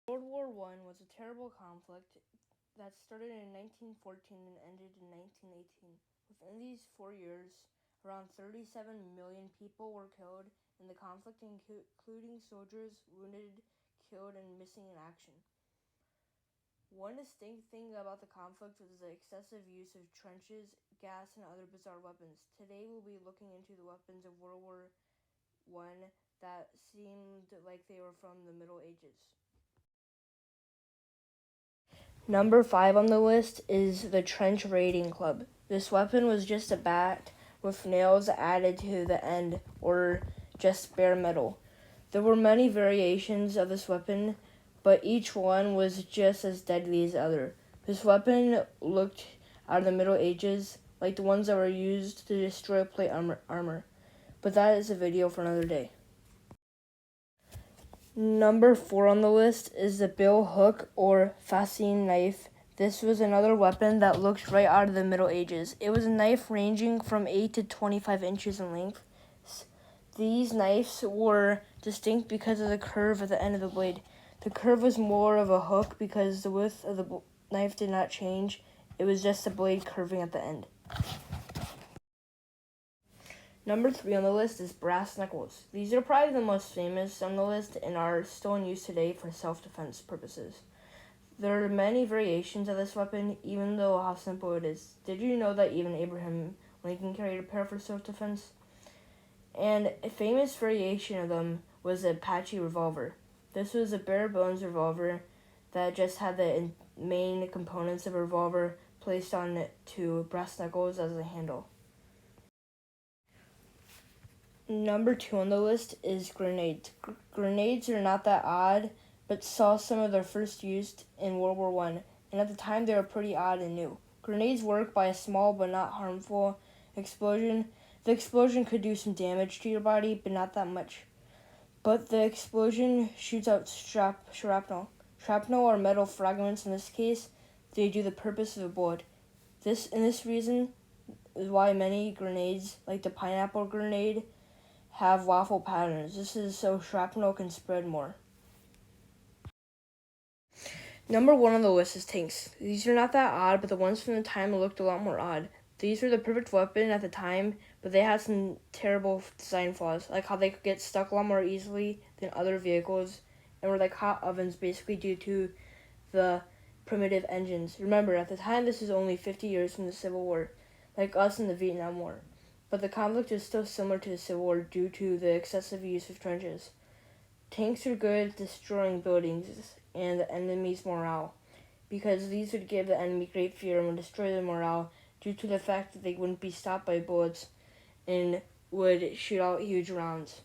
World War I was a terrible conflict that started in 1914 and ended in 1918. Within these 4 years, around 37 million people were killed in the conflict, including soldiers wounded, killed, and missing in action. One distinct thing about the conflict was the excessive use of trenches, gas, and other bizarre weapons. Today we'll be looking into the weapons of World War I that seemed like they were from the Middle Ages. Number 5 on the list is the trench raiding club. This weapon was just a bat with nails added to the end, or just bare metal. There were many variations of this weapon, but each one was just as deadly as the other. This weapon looked out of the Middle Ages like the ones that were used to destroy plate armor. But that is a video for another day. Number 4 on the list is the bill hook or fascine knife. This was another weapon that looked right out of the Middle Ages. It was a knife ranging from 8 to 25 inches in length. These knives were distinct because of the curve at the end of the blade. The curve was more of a hook because the width of the knife did not change. It was just the blade curving at the end. Number 3 on the list is brass knuckles. These are probably the most famous on the list and are still in use today for self-defense purposes. There are many variations of this weapon, even though how simple it is. Did you know that even Abraham Lincoln carried a pair for self-defense? And a famous variation of them was the Apache revolver. This was a bare bones revolver that just had the main components of a revolver placed on two brass knuckles as a handle. Number 2 on the list is grenades. Grenades are not that odd, but saw some of their first use in World War I, and at the time they were pretty odd and new. Grenades work by a small but not harmful explosion. The explosion could do some damage to your body, but not that much. But the explosion shoots out shrapnel. Shrapnel are metal fragments in this case. They do the purpose of a bullet. This reason is why many grenades, like the pineapple grenade, have waffle patterns. This is so shrapnel can spread more. Number 1 on the list is tanks. These are not that odd, but the ones from the time looked a lot more odd. These were the perfect weapon at the time, but they had some terrible design flaws, like how they could get stuck a lot more easily than other vehicles, and were like hot ovens basically due to the primitive engines. Remember, at the time this is only 50 years from the Civil War, like us in the Vietnam War. But the conflict is still similar to the Civil War due to the excessive use of trenches. Tanks are good at destroying buildings and the enemy's morale, because these would give the enemy great fear and would destroy their morale due to the fact that they wouldn't be stopped by bullets and would shoot out huge rounds.